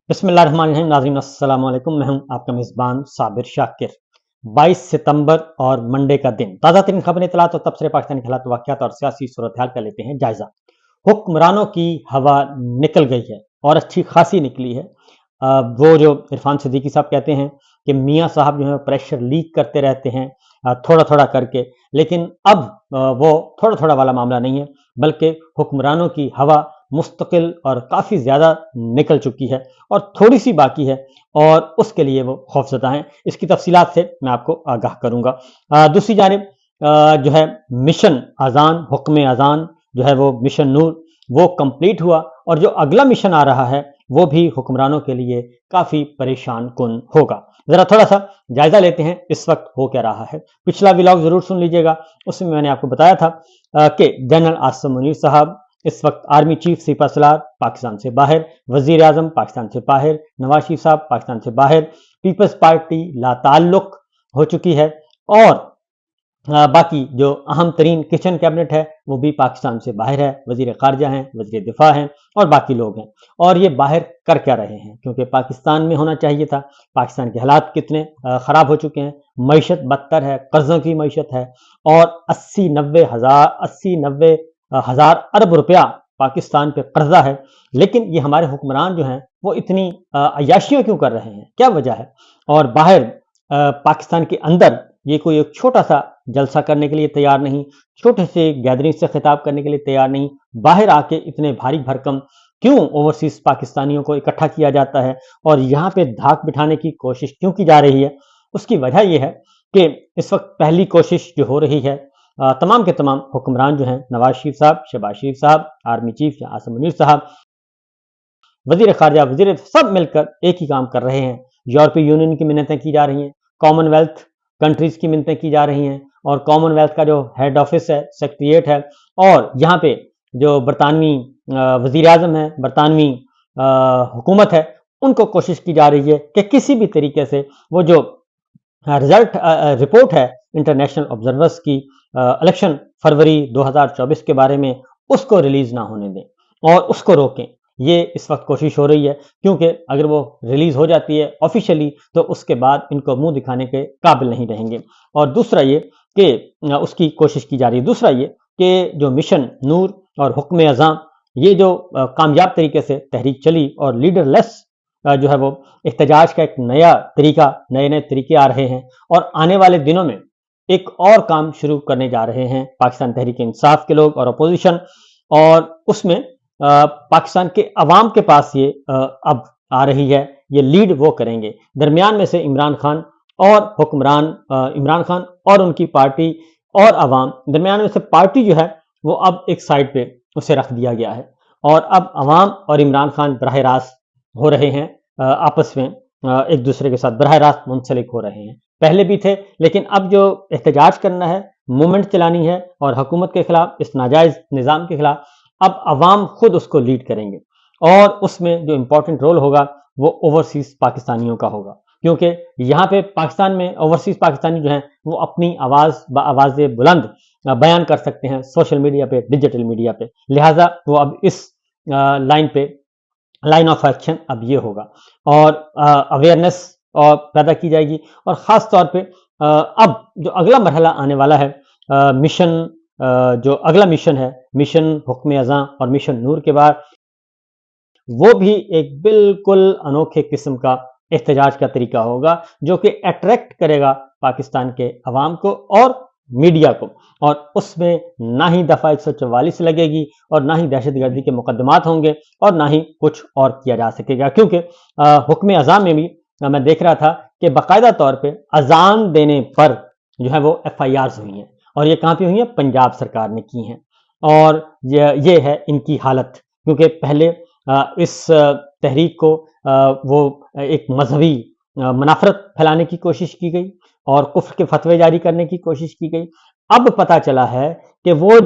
बिस्मिल्लाहिर्रहमानिर्रहीम। नाज़रीन अस्सलाम वालेकुम। मैं हूं आपका मेज़बान साबिर शाकिर। 22 सितंबर और मंडे का दिन, ताज़ा तरीन खबर इत्तलात और तबसरे पाकिस्तानी हालात वाक़यात और सियासी सूरत-हाल का लेते हैं जायज़ा। हुक्मरानों की हवा निकल गई है और अच्छी खासी निकली है। वो जो इरफान सिद्दीकी साहब कहते हैं कि मियाँ साहब जो है प्रेशर लीक करते रहते हैं थोड़ा-थोड़ा करके, लेकिन अब वो थोड़ा-थोड़ा वाला मामला नहीं है, बल्कि हुक्मरानों की हवा मुस्तकिल और काफ़ी ज़्यादा निकल चुकी है और थोड़ी-सी बाकी है और उसके लिए वो खौफज़दा हैं। इसकी तफ़सीलात से मैं आपको आगाह करूँगा। दूसरी जानिब जो है मिशन अज़ान, हुक्म अज़ान जो है वो मिशन नूर वो कंप्लीट हुआ और जो अगला मिशन आ रहा है वो भी हुक्मरानों के लिए काफ़ी परेशान कुन होगा। ज़रा थोड़ा-सा जायज़ा लेते हैं इस वक्त हो क्या रहा है। पिछला व्लॉग ज़रूर सुन लीजिएगा, उसमें मैंने आपको बताया था कि जनरल आसिम मुनीर साहब इस वक्त आर्मी चीफ सिपा सलार पाकिस्तान से बाहर, वजीर आजम पाकिस्तान से बाहर, नवाज शरीफ साहब पाकिस्तान से बाहर, पीपल्स पार्टी लाताल्लुक हो चुकी है और बाकी जो अहम तरीन किचन कैबिनेट है वो भी पाकिस्तान से बाहर है। वजीर खारजा हैं, वजीर दिफा हैं और बाकी लोग हैं। और ये बाहर कर क्या रहे हैं, क्योंकि पाकिस्तान में होना चाहिए था। पाकिस्तान के हालात कितने ख़राब हो चुके हैं, मईशत बदतर है, कर्ज़ों की मईशत है और 80-90 हज़ार अरब रुपया पाकिस्तान पे कर्जा है। लेकिन ये हमारे हुक्मरान जो हैं वो इतनी अय्याशियाँ क्यों कर रहे हैं, क्या वजह है? और बाहर पाकिस्तान के अंदर ये कोई एक छोटा सा जलसा करने के लिए तैयार नहीं, छोटे से गैदरिंग से खिताब करने के लिए तैयार नहीं, बाहर आके इतने भारी भरकम क्यों ओवरसीज पाकिस्तानियों को इकट्ठा किया जाता है और यहाँ पे धाक बिठाने की कोशिश क्यों की जा रही है? उसकी वजह यह है कि इस वक्त पहली कोशिश जो हो रही है, तमाम के तमाम हुक्मरान जो हैं, नवाज शरीफ साहब, शहबाज शरीफ साहब, आर्मी चीफ आसिम मुनीर साहब, वजीर खारजा, वजीर सब मिलकर एक ही काम कर रहे हैं। यूरोपीय यूनियन की मिन्नतें की जा रही हैं, कॉमनवेल्थ कंट्रीज की मिन्नतें की जा रही हैं और कॉमनवेल्थ का जो हेड ऑफिस है, सेक्रेटरीट है और यहाँ पे जो बरतानवी वजीर आजम है, बरतानवी हुकूमत है, उनको कोशिश की जा रही है कि किसी भी तरीके से वो जो रिजल्ट रिपोर्ट है इंटरनेशनल ऑब्जर्वर्स की इलेक्शन फरवरी 2024 के बारे में, उसको रिलीज ना होने दें और उसको रोकें। ये इस वक्त कोशिश हो रही है, क्योंकि अगर वो रिलीज हो जाती है ऑफिशियली तो उसके बाद इनको मुंह दिखाने के काबिल नहीं रहेंगे। और दूसरा ये कि उसकी कोशिश की जा रही है। दूसरा ये कि जो मिशन नूर और हुक्म अज़ाम, ये जो कामयाब तरीके से तहरीक चली और लीडरलेस जो है वो एहतजाज का एक नया तरीका, नए नए तरीके आ रहे हैं और आने वाले दिनों में एक और काम शुरू करने जा रहे हैं पाकिस्तान तहरीक इंसाफ के लोग और अपोजिशन। और उसमें पाकिस्तान के अवाम के पास ये अब आ रही है, ये लीड वो करेंगे। दरमियान में से इमरान खान और हुक्मरान, इमरान खान और उनकी पार्टी और अवाम, दरमियान में से पार्टी जो है वो अब एक साइड पे उसे रख दिया गया है और अब अवाम और इमरान खान बराह रास्त हो रहे हैं, आपस में एक दूसरे के साथ बराह रास्त मुंसलिक हो रहे हैं। पहले भी थे, लेकिन अब जो एहतजाज करना है, मूवमेंट चलानी है और हुकूमत के खिलाफ, इस नाजायज निज़ाम के खिलाफ, अब अवाम खुद उसको लीड करेंगे और उसमें जो इंपॉर्टेंट रोल होगा वो ओवरसीज पाकिस्तानियों का होगा, क्योंकि यहाँ पे पाकिस्तान में ओवरसीज पाकिस्तानी जो हैं वो अपनी आवाज़ बुलंद बयान कर सकते हैं सोशल मीडिया पे, डिजिटल मीडिया पे। लिहाजा वो अब इस लाइन ऑफ एक्शन अब ये होगा और अवेयरनेस और पैदा की जाएगी। और ख़ास तौर पे अब जो अगला मरहला आने वाला है, मिशन जो अगला मिशन है, मिशन हुक्म अज़ां और मिशन नूर के बाद, वो भी एक बिल्कुल अनोखे किस्म का एहतजाज का तरीका होगा जो कि अट्रैक्ट करेगा पाकिस्तान के अवाम को और मीडिया को। और उसमें ना ही दफ़ा 144 लगेगी और ना ही दहशतगर्दी के मुकदमात होंगे और ना ही कुछ और किया जा सकेगा, क्योंकि हुक्म अज़ां में भी मैं देख रहा था कि बाकायदा तौर पे अजान देने पर जो है वो FIRs हुई हैं और ये कहाँ पे हुई हैं? पंजाब सरकार ने की हैं। और ये है इनकी हालत, क्योंकि पहले इस तहरीक को वो एक मजहबी मुनाफरत फैलाने की कोशिश की गई और कुफ्र के फतवे जारी करने की कोशिश की गई। अब पता चला है कि वो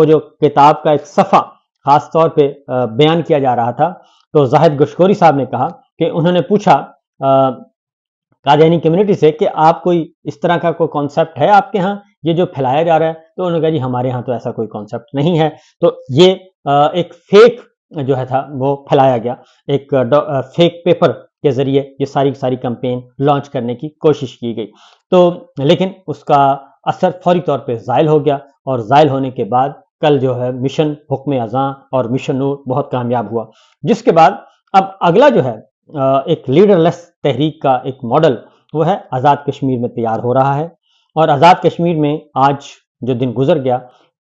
जो किताब का एक सफ़ा खास तौर पे बयान किया जा रहा था, तो जाहिद गशकोरी साहब ने कहा कि उन्होंने पूछा कादियानी कम्युनिटी से कि आप कोई इस तरह का कोई कॉन्सेप्ट है आपके यहाँ, ये जो फैलाया जा रहा है? तो उन्होंने कहा जी हमारे यहाँ तो ऐसा कोई कॉन्सेप्ट नहीं है। तो ये एक फेक جو ہے تھا وہ پھیلایا گیا، ایک فیک پیپر کے ذریعے یہ ساری کمپین لانچ کرنے کی کوشش کی گئی، تو لیکن اس کا اثر فوری طور پہ زائل ہو گیا، اور زائل ہونے کے بعد کل جو ہے مشن حکم اذاں اور مشن نور بہت کامیاب ہوا، جس کے بعد اب اگلا جو ہے ایک لیڈر لیس تحریک کا ایک ماڈل وہ ہے آزاد کشمیر میں تیار ہو رہا ہے، اور آزاد کشمیر میں آج جو دن گزر گیا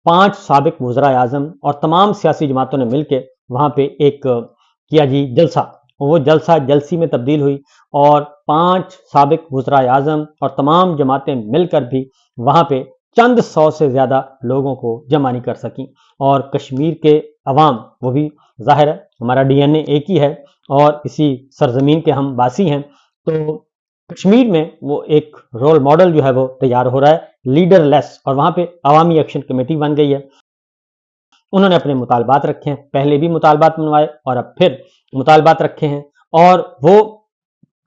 5 سابق وزراء اعظم اور تمام سیاسی جماعتوں نے مل کے وہاں پہ ایک کیا جی جلسہ، وہ جلسہ جلسی میں تبدیل ہوئی، اور 5 سابق وزراء اعظم اور تمام جماعتیں مل کر بھی وہاں پہ چند سو سے زیادہ لوگوں کو جمع نہیں کر سکیں، اور کشمیر کے عوام وہ بھی ظاہر ہے ہمارا ڈی این اے ایک ہی ہے اور اسی سرزمین کے ہم باسی ہیں، تو کشمیر میں وہ ایک رول ماڈل جو ہے وہ تیار ہو رہا ہے لیڈر لیس، اور وہاں پہ عوامی ایکشن کمیٹی بن گئی ہے، انہوں نے اپنے مطالبات رکھے ہیں، پہلے بھی مطالبات منوائے اور اب پھر مطالبات رکھے ہیں، اور وہ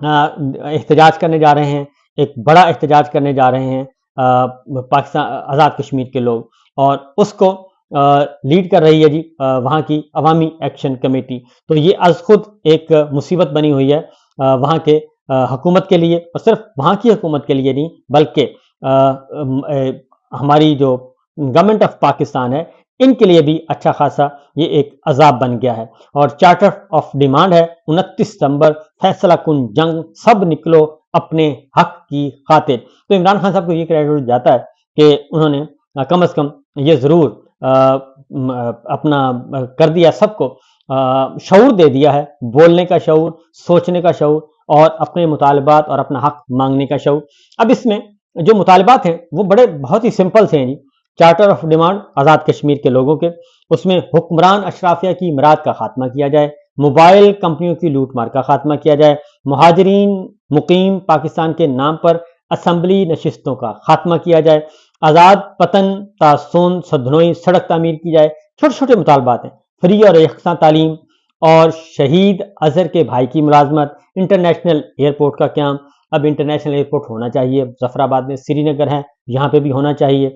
احتجاج کرنے جا رہے ہیں، ایک بڑا احتجاج کرنے جا رہے ہیں پاکستان آزاد کشمیر کے لوگ، اور اس کو لیڈ کر رہی ہے جی وہاں کی عوامی ایکشن کمیٹی، تو یہ از خود ایک مصیبت بنی ہوئی ہے وہاں کے حکومت کے لیے، اور صرف وہاں کی حکومت کے لیے نہیں بلکہ ہماری جو گورنمنٹ آف پاکستان ہے ان کے لیے بھی اچھا خاصا یہ ایک عذاب بن گیا ہے، اور چارٹر آف ڈیمانڈ ہے 29 ستمبر فیصلہ کن جنگ سب نکلو اپنے حق کی خاطر، تو عمران خان صاحب کو یہ کریڈٹ جاتا ہے کہ انہوں نے کم از کم یہ ضرور اپنا کر دیا، سب کو شعور دے دیا ہے، بولنے کا شعور، سوچنے کا شعور، اور اپنے مطالبات اور اپنا حق مانگنے کا شعور۔ اب اس میں جو مطالبات ہیں وہ بہت ہی سمپل سے ہیں جی، charter of demand Azad Kashmir کے لوگوں کے، اس میں حکمران اشرافیہ کی امراض کا خاتمہ کیا جائے، موبائل کمپنیوں کی لوٹ مار کا خاتمہ کیا جائے، مہاجرین مقیم پاکستان کے نام پر اسمبلی نشستوں کا خاتمہ کیا جائے، آزاد پتن تا سون سدھنوئی سڑک تعمیر کی جائے، چھوٹے چھوٹے مطالبات ہیں، فری اور یکساں تعلیم، اور شہید اظہر کے بھائی کی ملازمت، انٹرنیشنل ایئرپورٹ کا قیام، اب انٹرنیشنل ایئرپورٹ ہونا چاہیے، ظفر آباد میں سری نگر ہے یہاں پہ بھی ہونا چاہیے،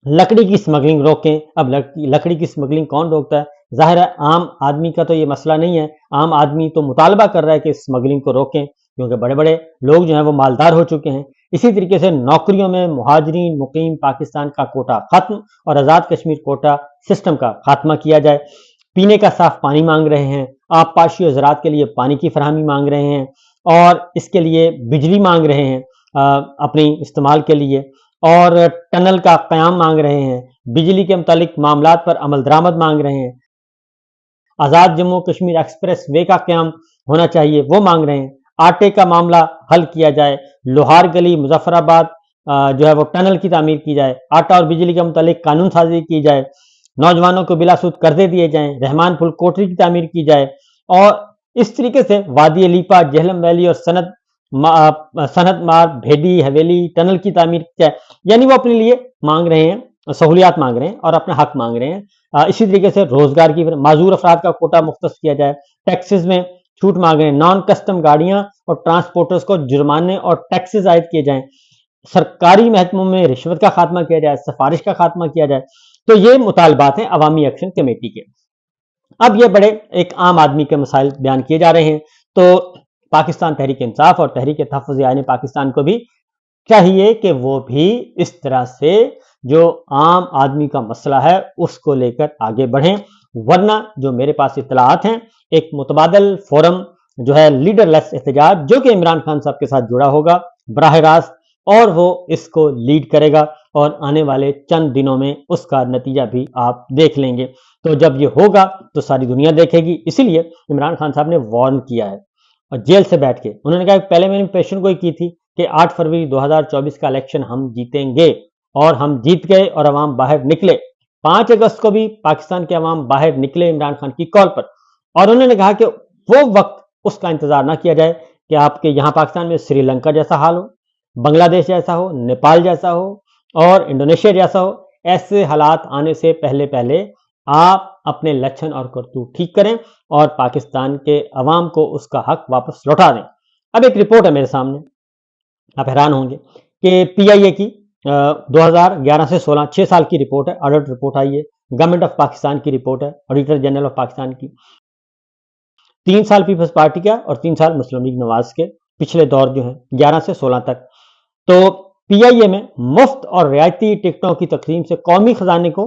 لکڑی کی اسمگلنگ روکیں، اب لکڑی کی اسمگلنگ کون روکتا ہے؟ ظاہر ہے عام آدمی کا تو یہ مسئلہ نہیں ہے، عام آدمی تو مطالبہ کر رہا ہے کہ اسمگلنگ کو روکیں، کیونکہ بڑے بڑے لوگ جو ہیں وہ مالدار ہو چکے ہیں۔ اسی طریقے سے نوکریوں میں مہاجرین مقیم پاکستان کا کوٹا ختم، اور آزاد کشمیر کوٹا سسٹم کا خاتمہ کیا جائے، پینے کا صاف پانی مانگ رہے ہیں، آب پاشی و زراعت کے لیے پانی کی فراہمی مانگ رہے ہیں، اور اس کے لیے بجلی مانگ رہے ہیں اپنی استعمال کے لیے، اور ٹنل کا قیام مانگ رہے ہیں، بجلی کے متعلق معاملات پر عمل درآمد مانگ رہے ہیں، آزاد جموں کشمیر ایکسپریس وے کا قیام ہونا چاہیے وہ مانگ رہے ہیں، آٹے کا معاملہ حل کیا جائے، لوہار گلی مظفر آباد جو ہے وہ ٹنل کی تعمیر کی جائے، آٹا اور بجلی کے متعلق قانون سازی کی جائے، نوجوانوں کو بلا سود قرضے دیے جائیں، رحمان پل کوٹری کی تعمیر کی جائے، اور اس طریقے سے وادی لیپا، جہلم ویلی اور صنعت مار بھیڈی حویلی ٹنل کی تعمیر کی جائے، یعنی وہ اپنے لیے مانگ رہے ہیں، سہولیات مانگ رہے ہیں اور اپنا حق مانگ رہے ہیں۔ اسی طریقے سے روزگار کی معذور افراد کا کوٹا مختص کیا جائے، ٹیکسز میں چھوٹ مانگ رہے ہیں، نان کسٹم گاڑیاں اور ٹرانسپورٹرز کو جرمانے اور ٹیکسز عائد کیے جائیں، سرکاری محکموں میں رشوت کا خاتمہ کیا جائے، سفارش کا خاتمہ کیا جائے، تو یہ مطالبات ہیں عوامی ایکشن کمیٹی کے۔ اب یہ بڑے ایک عام آدمی کے مسائل بیان کیے جا رہے ہیں، تو پاکستان تحریک انصاف اور تحریک تحفظ آئین پاکستان کو بھی چاہیے کہ وہ بھی اس طرح سے جو عام آدمی کا مسئلہ ہے اس کو لے کر آگے بڑھیں، ورنہ جو میرے پاس اطلاعات ہیں ایک متبادل فورم جو ہے لیڈر لیس احتجاج جو کہ عمران خان صاحب کے ساتھ جڑا ہوگا براہ راست، اور وہ اس کو لیڈ کرے گا، اور آنے والے چند دنوں میں اس کا نتیجہ بھی آپ دیکھ لیں گے۔ تو جب یہ ہوگا تو ساری دنیا دیکھے گی، اسی لیے عمران خان صاحب نے وارن کیا ہے، اور جیل سے بیٹھ کے انہوں نے کہا کہ پہلے میں نے پیشن گوئی کی تھی کہ 8 فروری 2024 کا الیکشن ہم جیتیں گے، اور ہم جیت گئے اور عوام باہر نکلے۔ 5 اگست کو بھی پاکستان کے عوام باہر نکلے عمران خان کی کال پر، اور انہوں نے کہا کہ وہ وقت اس کا انتظار نہ کیا جائے کہ آپ کے یہاں پاکستان میں سری لنکا جیسا حال ہو، بنگلہ دیش جیسا ہو، نیپال جیسا ہو اور انڈونیشیا جیسا ہو۔ ایسے حالات آنے سے پہلے آپ اپنے لچھن اور کرتوت ٹھیک کریں اور پاکستان کے عوام کو اس کا حق واپس لوٹا دیں۔ اب ایک رپورٹ ہے میرے سامنے، آپ حیران ہوں گے کہ پی آئی اے کی 2011 سے 16 6 سال کی رپورٹ ہے، آڈٹ رپورٹ آئی ہے गवर्नमेंट ऑफ पाकिस्तान की रिपोर्ट है, ऑडिटर जनरल ऑफ पाकिस्तान की। 3 साल पीपल्स पार्टी का और 3 साल मुस्लिम लीग नवाज के, पिछले दौर जो है 11 से 16 तक। तो पीआईए में मुफ्त और रियायती टिकटों की तकसीम से कौमी खजाने को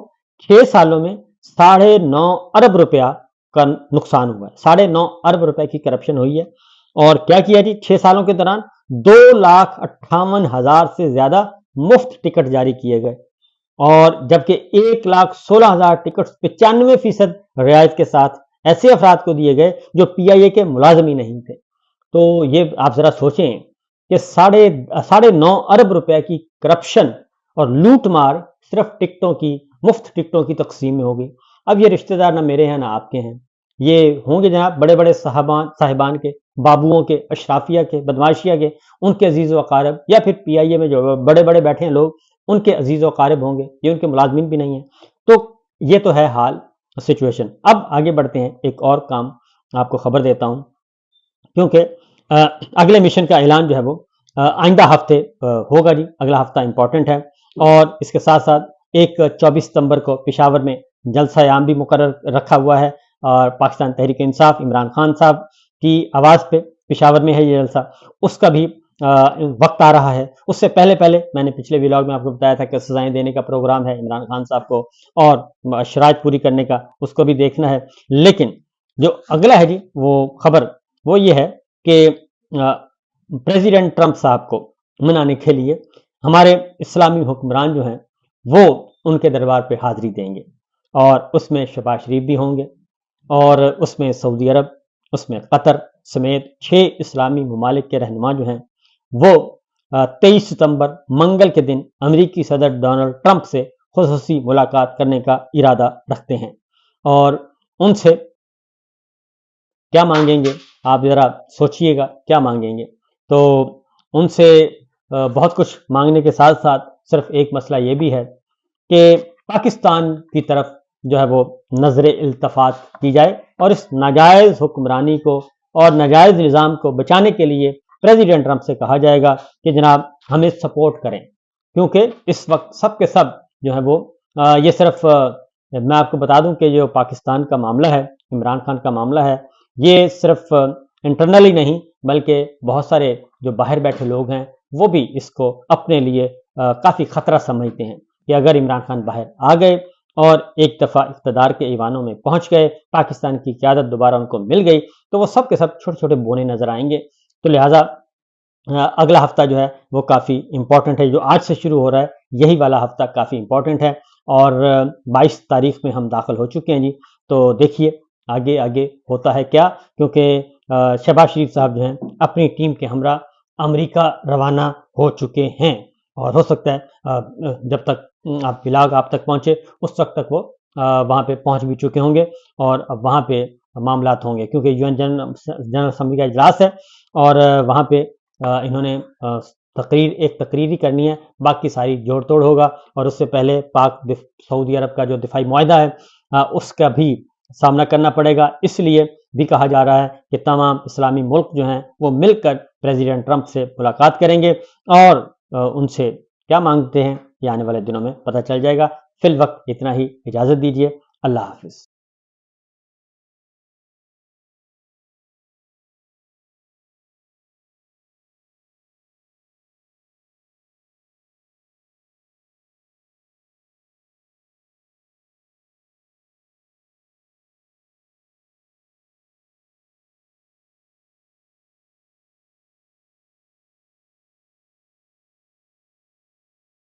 6 सालों में 9.5 अरब रुपया का नुकसान हुआ है। 9.5 अरब रुपए की करप्शन हुई है। और क्या किया जी, 6 सालों के दौरान 2,58,000 से ज्यादा मुफ्त टिकट जारी किए गए, और जबकि 1,16,000 टिकट 95% रियायत के साथ ऐसे अफराद को दिए गए जो पीआईए के मुलाजिम ही नहीं थे। तो ये आप जरा सोचें कि 9.5 अरब रुपए की करप्शन और लूट मार सिर्फ टिकटों की, मुफ्त टिकटों की तकसीम में होगी। अब ये रिश्तेदार ना मेरे हैं ना आपके हैं, ये होंगे जनाब बड़े बड़े साहिबान के, बाबुओं के, अशराफिया के, बदमाशिया के, उनके अजीज व कारब, या फिर पीआईए में जो बड़े बड़े बैठे हैं लोग, उनके अजीज व कारब होंगे, ये उनके मुलाजमीन भी नहीं है। तो ये तो है हाल, सिचुएशन। अब आगे बढ़ते हैं, एक और काम आपको खबर देता हूं, क्योंकि अगले मिशन का ऐलान जो है वो आइंदा हफ्ते होगा जी। अगला हफ्ता इंपॉर्टेंट है। और इसके साथ साथ एक 24 सितंबर को पेशावर में जलसा आम भी मुकर्रर रखा हुआ है, और पाकिस्तान तहरीक इंसाफ इमरान खान साहब की आवाज़ पे पेशावर में है ये जलसा, उसका भी वक्त आ रहा है। उससे पहले पहले मैंने पिछले व्लॉग में आपको बताया था कि सजाएं देने का प्रोग्राम है इमरान खान साहब को, और शराइत पूरी करने का, उसको भी देखना है। लेकिन जो अगला है जी वो खबर वो ये है कि प्रेसिडेंट ट्रंप साहब को मनाने के लिए हमारे इस्लामी हुक्मरान जो हैं वो उनके दरबार पे हाजिरी देंगे, और उसमें शहबाज शरीफ भी होंगे, और उसमें सऊदी अरब, उसमें कतर समेत 6 इस्लामी ममालिक के रहनुमा जो हैं वो 23 सितंबर मंगल के दिन अमेरिकी सदर डोनाल्ड ट्रंप से खुसूसी मुलाकात करने का इरादा रखते हैं। और उनसे क्या मांगेंगे, आप जरा सोचिएगा क्या मांगेंगे। तो उनसे बहुत कुछ मांगने के साथ साथ सिर्फ एक मसला ये भी है कि पाकिस्तान की तरफ जो है वो नजर इल्तफात की जाए, और इस नाजायज हुक्मरानी को और नाजायज निज़ाम को बचाने के लिए प्रेसिडेंट ट्रंप से कहा जाएगा कि जनाब हमें सपोर्ट करें, क्योंकि इस वक्त सब के सब जो है वो ये सिर्फ मैं आपको बता दूं कि जो पाकिस्तान का मामला है, इमरान खान का मामला है, ये सिर्फ इंटरनली नहीं बल्कि बहुत सारे जो बाहर बैठे लोग हैं वो भी इसको अपने लिए काफ़ी ख़तरा समझते हैं कि अगर इमरान खान बाहर आ गए और एक दफ़ा इक़्तिदार के ईवानों में पहुंच गए, पाकिस्तान की क़यादत दोबारा उनको मिल गई, तो वो सब के सब छोटे छोटे बोने नज़र आएंगे। तो लिहाजा अगला हफ्ता जो है वो काफ़ी इंपॉर्टेंट है। जो आज से शुरू हो रहा है यही वाला हफ्ता काफ़ी इंपॉर्टेंट है, और 22 तारीख में हम दाखिल हो चुके हैं जी। तो देखिए आगे आगे होता है क्या, क्योंकि शहबाज शरीफ साहब जो हैं अपनी टीम के हमरा अमेरिका रवाना हो चुके हैं, और हो सकता है जब तक आप व्लॉग आप तक पहुंचे उस वक्त तक वो वहाँ पे पहुंच भी चुके होंगे, और अब वहाँ पे मामलात होंगे, क्योंकि यूएन जनरल असेंबली का इजलास है, और वहाँ पे इन्होंने एक तकरीर ही करनी है, बाकी सारी जोड़ तोड़ होगा। और उससे पहले पाक सऊदी अरब का जो दिफाई मुआहदा है उसका भी सामना करना पड़ेगा। इसलिए भी कहा जा रहा है कि तमाम इस्लामी मुल्क जो हैं वो मिलकर प्रेसिडेंट ट्रंप से मुलाकात करेंगे, और उनसे क्या मांगते हैं ये आने वाले दिनों में पता चल जाएगा। फिल वक्त इतना ही, इजाज़त दीजिए, अल्लाह हाफिज़।